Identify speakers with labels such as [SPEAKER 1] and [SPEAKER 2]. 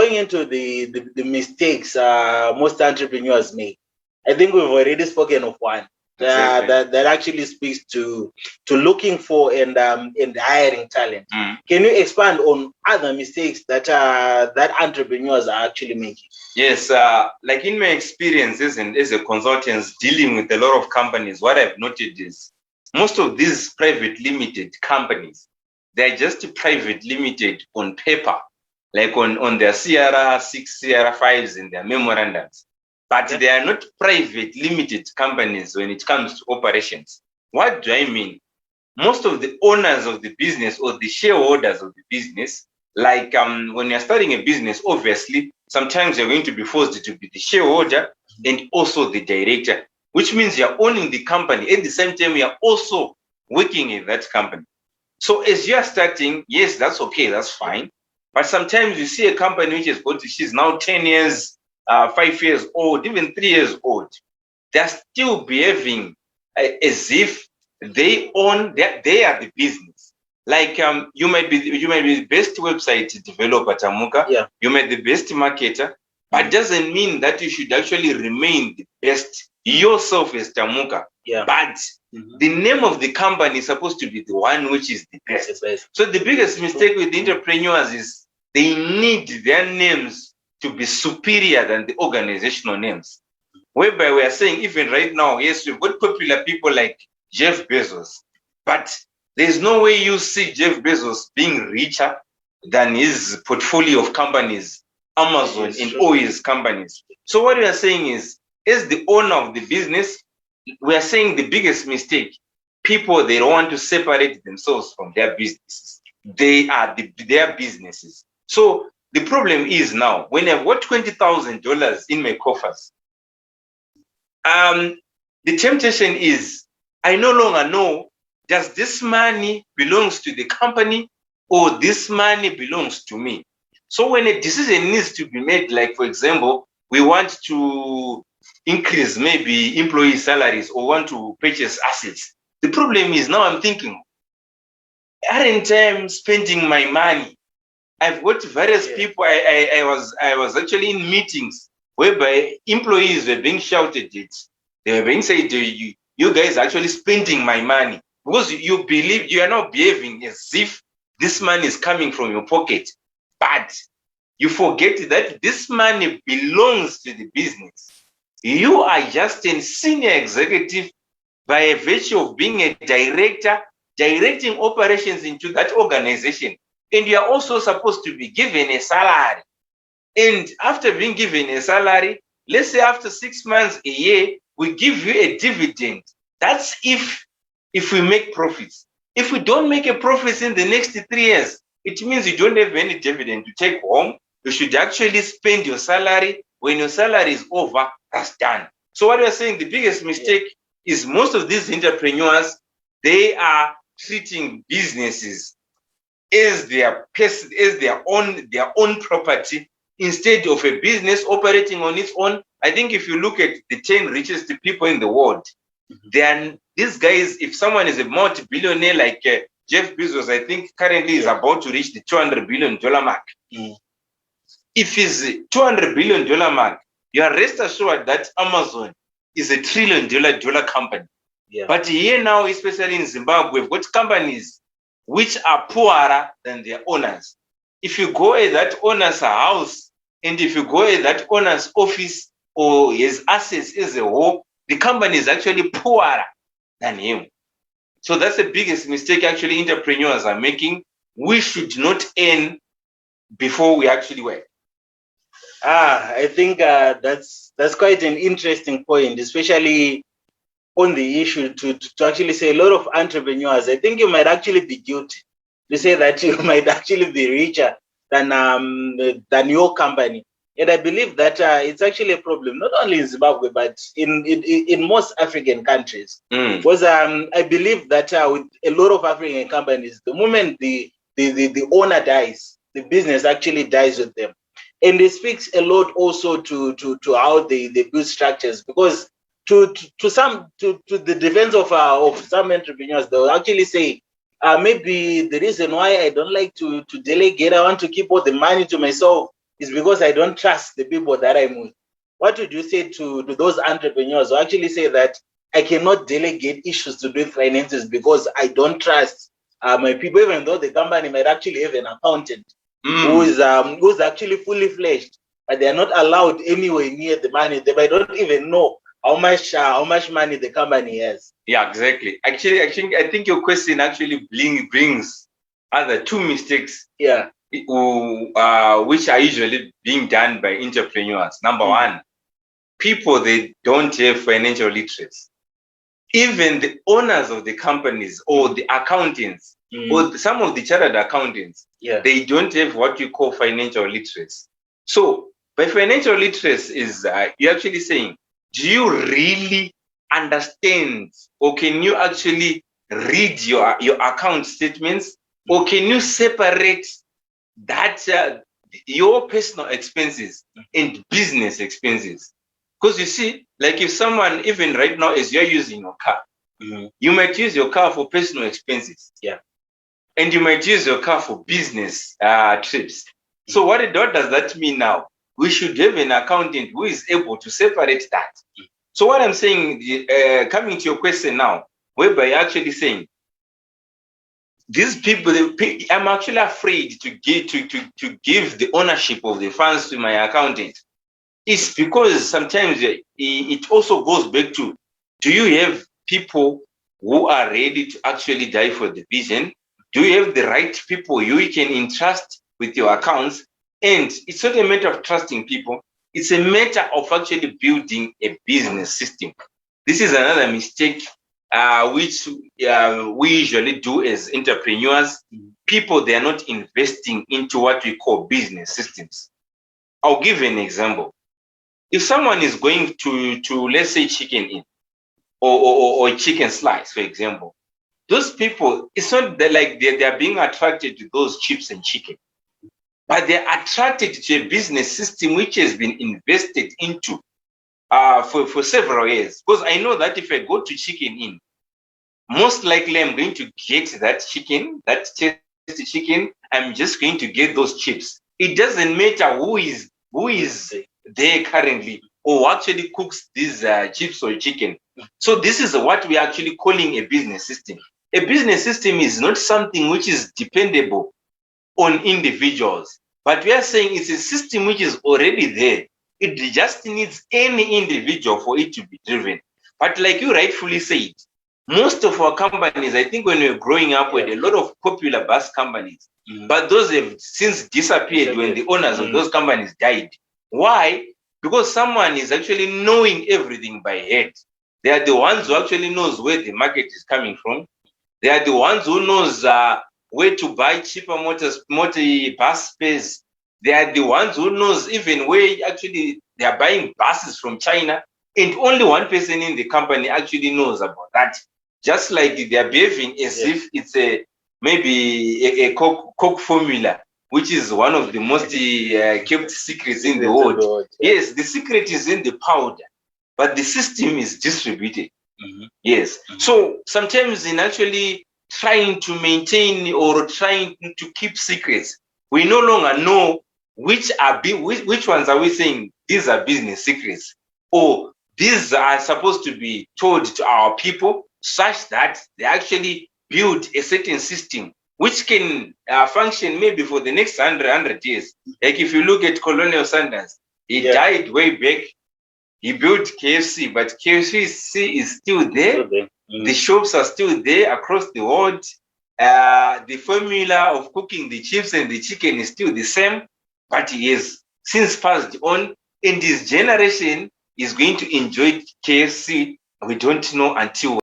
[SPEAKER 1] going into the mistakes most entrepreneurs make, I think we've already spoken of one. That actually speaks to looking for and hiring talent. Can you expand on other mistakes that that entrepreneurs are actually making?
[SPEAKER 2] Yes, like in my experience as a consultant dealing with a lot of companies, what I've noted is most of these private limited companies, they're just private limited on paper, like on their CRR6, CRR5s and their memorandums. But they are not private limited companies when it comes to operations. What do I mean? Most of the owners of the business or the shareholders of the business, like when you're starting a business, obviously, sometimes you're going to be forced to be the shareholder and also the director, which means you're owning the company. At the same time, you're also working in that company. So as you're starting, yes, that's okay, that's fine. But sometimes you see a company which is going to, she's now 10 years, 5 years old, even 3 years old. They're still behaving as if they own, they are the business. Like you might be the best website developer, Tamuka. You might be the best marketer, but it doesn't mean that you should actually remain the best yourself as Tamuka. But the name of the company is supposed to be the one which is the best. So the biggest mistake with the entrepreneurs is they need their names to be superior than the organizational names. Whereby we are saying, even right now, yes, we've got popular people like Jeff Bezos, but there's no way you see Jeff Bezos being richer than his portfolio of companies, Amazon and all his companies. So what we are saying is, as the owner of the business, we are saying the biggest mistake, people, they don't want to separate themselves from their businesses. They are their businesses. So the problem is now, when I've got $20,000 in my coffers, the temptation is, I no longer know, does this money belongs to the company or this money belongs to me? So when a decision needs to be made, like for example, we want to increase maybe employee salaries or want to purchase assets, the problem is now I'm thinking, aren't I spending my money? I've got various people. I was actually in meetings whereby employees were being shouted at. They were being said, you guys are actually spending my money because you believe you are not behaving as if this money is coming from your pocket. But you forget that this money belongs to the business. You are just a senior executive by virtue of being a director, directing operations into that organization. And you are also supposed to be given a salary. And after being given a salary, let's say after 6 months, a year, we give you a dividend. That's if we make profits. If we don't make a profit in the next 3 years, it means you don't have any dividend to take home. You should actually spend your salary. When your salary is over, that's done. So what we're saying, the biggest mistake is most of these entrepreneurs, they are treating businesses as their own property instead of a business operating on its own. I think if you look at the 10 richest people in the world, then these guys, if someone is a multi-billionaire like Jeff Bezos, I think currently is about to reach the $200 billion mark. If he's $200 billion mark, you are rest assured that Amazon is $1 trillion company. But here now, especially in Zimbabwe, we've got companies which are poorer than their owners. If you go at that owner's house, and if you go at that owner's office or his assets as a whole, the company is actually poorer than him. So that's the biggest mistake actually entrepreneurs are making. We should not earn before we actually work.
[SPEAKER 1] I think that's quite an interesting point, especially on the issue to actually say a lot of entrepreneurs, I think you might actually be guilty to say that you might actually be richer than your company. And I believe that it's actually a problem, not only in Zimbabwe, but in most African countries. Because I believe that with a lot of African companies, the moment the owner dies, the business actually dies with them. And it speaks a lot also to how they build structures, because to the defense of some entrepreneurs, they'll actually say, maybe the reason why I don't like to delegate, I want to keep all the money to myself, is because I don't trust the people that I'm with. What would you say to those entrepreneurs who actually say that I cannot delegate issues to do with finances because I don't trust my people, even though the company might actually have an accountant who's actually fully fledged, but they are not allowed anywhere near the money. They might not even know how much money the company has.
[SPEAKER 2] Yeah, exactly. Actually, I think your question actually brings other two mistakes.
[SPEAKER 1] Yeah.
[SPEAKER 2] Which are usually being done by entrepreneurs. Number one, people, they don't have financial literacy. Even the owners of the companies or the accountants or some of the chartered accountants, they don't have what you call financial literacy. So by financial literacy is you're actually saying, do you really understand, or can you actually read your account statements, or can you separate that your personal expenses and business expenses? Because you see, like if someone, even right now, as you're using your car, you might use your car for personal expenses.
[SPEAKER 1] Yeah.
[SPEAKER 2] And you might use your car for business trips. So what does that mean now? We should have an accountant who is able to separate that. So what I'm saying, coming to your question now, whereby you're actually saying, these people, I'm actually afraid to give the ownership of the funds to my accountant. It's because sometimes it also goes back to, do you have people who are ready to actually die for the vision? Do you have the right people you can entrust with your accounts? And it's not a matter of trusting people. It's a matter of actually building a business system. This is another mistake which we usually do as entrepreneurs. People, they are not investing into what we call business systems. I'll give you an example. If someone is going to let's say chicken in or chicken slice, for example, those people, it's not that like they're being attracted to those chips and chicken, but they're attracted to a business system which has been invested into for several years. Because I know that if I go to chicken in, most likely I'm going to get that chicken, that tasty chicken. I'm just going to get those chips. It doesn't matter who is there currently or actually cooks these chips or chicken. So this is what we're actually calling a business system. A business system is not something which is dependable on individuals, but we are saying it's a system which is already there. It just needs any individual for it to be driven. But like you rightfully said, most of our companies, I think when we were growing up, we had a lot of popular bus companies, but those have since disappeared when the owners of those companies died. Why? Because someone is actually knowing everything by head. They are the ones who actually knows where the market is coming from. They are the ones who knows where to buy cheaper bus space. They are the ones who knows even where actually they are buying buses from China, and only one person in the company actually knows about that. Just like they are behaving as if it's maybe a Coke formula, which is one of the most kept secrets in the world. Yes, the secret is in the powder, but the system is distributed. Yes. So sometimes in actually trying to maintain or trying to keep secrets, we no longer know which ones are we saying these are business secrets, or these are supposed to be told to our people such that they actually build a certain system which can function maybe for the next 100 years. Like if you look at Colonel Sanders, he died way back. He built KFC, but KFC is still there. The shops are still there across the world. The formula of cooking the chips and the chicken is still the same, but he has since passed on, and his generation is going to enjoy KFC. We don't know until